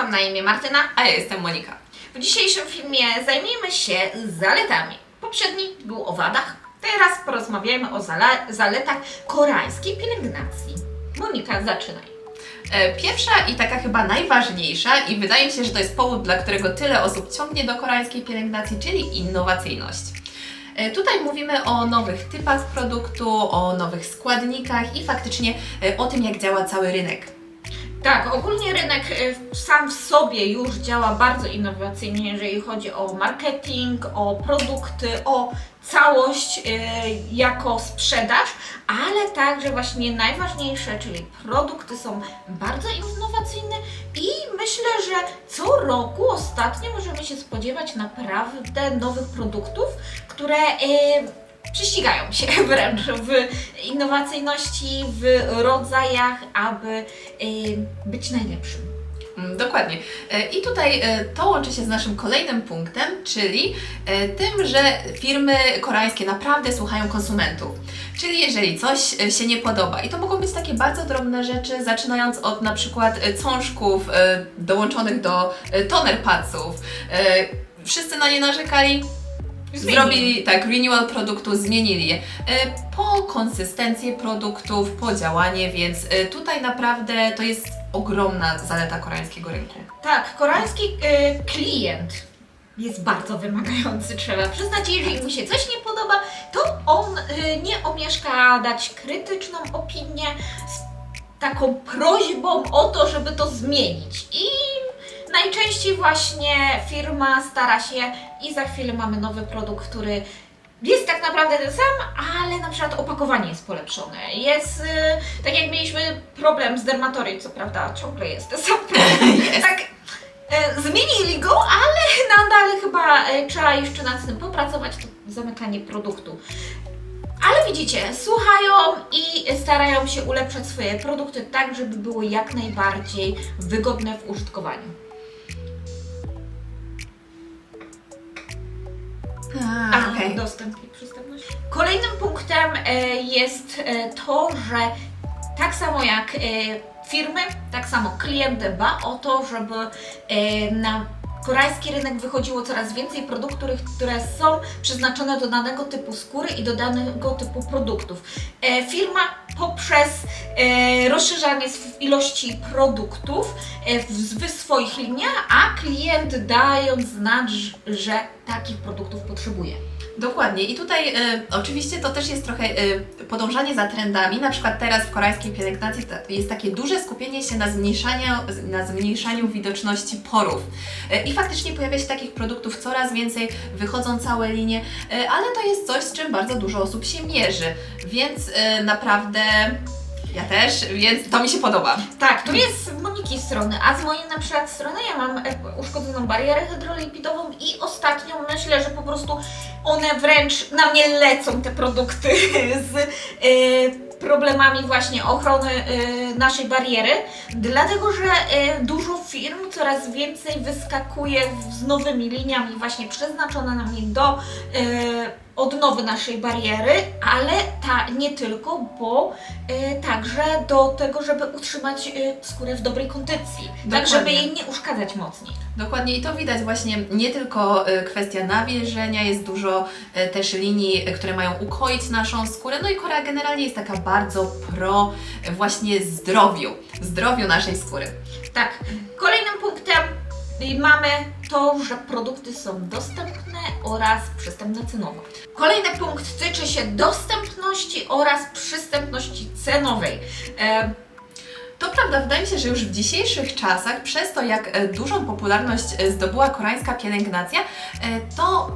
mam na imię Martyna. A ja jestem Monika. W dzisiejszym filmie zajmiemy się zaletami. Poprzedni był o wadach, teraz porozmawiamy o zaletach koreańskiej pielęgnacji. Monika, zaczynaj. Pierwsza i taka chyba najważniejsza i wydaje mi się, że to jest powód, dla którego tyle osób ciągnie do koreańskiej pielęgnacji, czyli innowacyjność. Tutaj mówimy o nowych typach produktu, o nowych składnikach i faktycznie o tym, jak działa cały rynek. Tak, ogólnie rynek sam w sobie już działa bardzo innowacyjnie, jeżeli chodzi o marketing, o produkty, o całość jako sprzedaż, ale także właśnie najważniejsze, czyli produkty są bardzo innowacyjne i myślę, że co roku ostatnio możemy się spodziewać naprawdę nowych produktów, które prześcigają się wręcz w innowacyjności, w rodzajach, aby być najlepszym. Dokładnie. I tutaj to łączy się z naszym kolejnym punktem, czyli tym, że firmy koreańskie naprawdę słuchają konsumentów. Czyli jeżeli coś się nie podoba, i to mogą być takie bardzo drobne rzeczy, zaczynając od na przykład cążków dołączonych do toner padsów. Wszyscy na nie narzekali. Zrobili tak, renewal produktu, zmienili je po konsystencję produktów, po działanie, więc tutaj naprawdę to jest ogromna zaleta koreańskiego rynku. Tak, koreański klient jest bardzo wymagający, trzeba przyznać. Jeżeli mu się coś nie podoba, to on nie omieszka dać krytyczną opinię z taką prośbą o to, żeby to zmienić. I najczęściej właśnie firma stara się i za chwilę mamy nowy produkt, który jest tak naprawdę ten sam, ale na przykład opakowanie jest polepszone. Jest, tak jak mieliśmy problem z Dermatory, co prawda ciągle jest ten sam problem. Tak, zmienili go, ale nadal chyba trzeba jeszcze nad tym popracować, to zamykanie produktu. Ale widzicie, słuchają i starają się ulepszać swoje produkty tak, żeby były jak najbardziej wygodne w użytkowaniu. Okej. Dostęp i przystępność. Kolejnym punktem jest to, że tak samo jak firmy, tak samo klient dba o to, żeby na koreański rynek wychodziło coraz więcej produktów, które są przeznaczone do danego typu skóry i do danego typu produktów. Firma poprzez rozszerzanie ilości produktów w swoich liniach, a klient dając znać, że takich produktów potrzebuje. Dokładnie. I tutaj oczywiście to też jest trochę podążanie za trendami. Na przykład teraz w koreańskiej pielęgnacji jest takie duże skupienie się na zmniejszaniu widoczności porów. I faktycznie pojawia się takich produktów coraz więcej, wychodzą całe linie, ale to jest coś, z czym bardzo dużo osób się mierzy. Więc naprawdę ja też, więc to mi się podoba. Tak, to jest z Moniki strony, a z mojej na przykład strony ja mam uszkodzoną barierę hydrolipidową i ostatnio myślę, że po prostu one wręcz na mnie lecą, te produkty z problemami właśnie ochrony naszej bariery, dlatego że dużo firm coraz więcej wyskakuje z nowymi liniami właśnie przeznaczonymi do odnowy naszej bariery, ale nie tylko, bo także do tego, żeby utrzymać skórę w dobrej kondycji, tak żeby jej nie uszkadzać mocniej. Dokładnie i to widać właśnie nie tylko kwestia nawilżenia, jest dużo też linii, które mają ukoić naszą skórę, no i Korea generalnie jest taka bardzo pro właśnie zdrowiu naszej skóry. Tak, kolejnym punktem mamy to, że produkty są dostępne oraz przystępne cenowo. Kolejny punkt tyczy się dostępności oraz przystępności cenowej. To prawda, wydaje mi się, że już w dzisiejszych czasach, przez to jak dużą popularność zdobyła koreańska pielęgnacja, to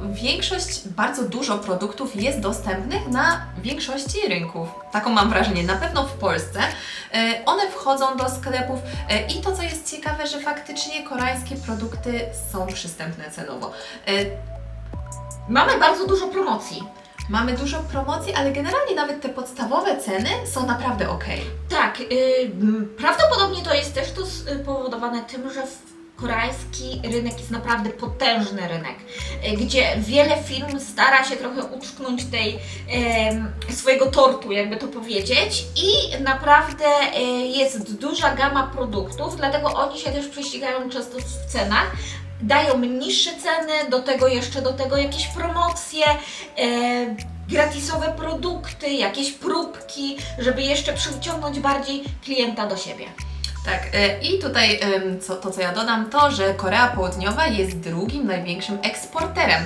bardzo dużo produktów jest dostępnych na większości rynków. Taką mam wrażenie, na pewno w Polsce. One wchodzą do sklepów i to, co jest ciekawe, że faktycznie koreańskie produkty są przystępne cenowo. Mamy bardzo dużo promocji. Mamy dużo promocji, ale generalnie nawet te podstawowe ceny są naprawdę ok. Tak, prawdopodobnie to jest też spowodowane tym, że w koreański rynek jest naprawdę potężny rynek, gdzie wiele firm stara się trochę utknąć tej swojego tortu, jakby to powiedzieć, i naprawdę jest duża gama produktów, dlatego oni się też prześcigają często w cenach. Dają niższe ceny, do tego jakieś promocje, gratisowe produkty, jakieś próbki, żeby jeszcze przyciągnąć bardziej klienta do siebie. Tak, i tutaj co ja dodam, to, że Korea Południowa jest drugim największym eksporterem,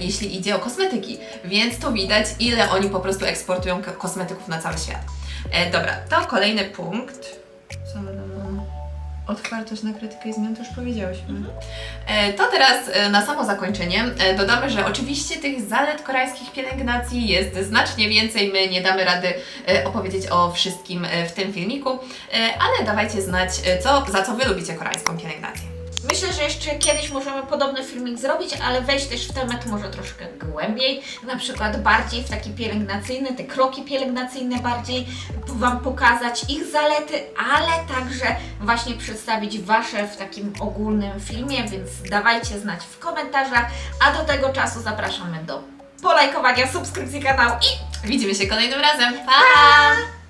jeśli idzie o kosmetyki, więc to widać, ile oni po prostu eksportują kosmetyków na cały świat. Dobra, to kolejny punkt. Co my tam mamy? Otwartość na krytykę i zmian, to już powiedziałyśmy. To teraz na samo zakończenie dodamy, że oczywiście tych zalet koreańskich pielęgnacji jest znacznie więcej. My nie damy rady opowiedzieć o wszystkim w tym filmiku, ale dawajcie znać, za co Wy lubicie koreańską pielęgnację. Myślę, że jeszcze kiedyś możemy podobny filmik zrobić, ale wejść też w temat może troszkę głębiej, na przykład bardziej w taki pielęgnacyjny, te kroki pielęgnacyjne bardziej Wam pokazać, ich zalety, ale także właśnie przedstawić Wasze w takim ogólnym filmie, więc dawajcie znać w komentarzach, a do tego czasu zapraszamy do polajkowania, subskrypcji kanału i Widzimy się kolejnym razem. Pa! pa!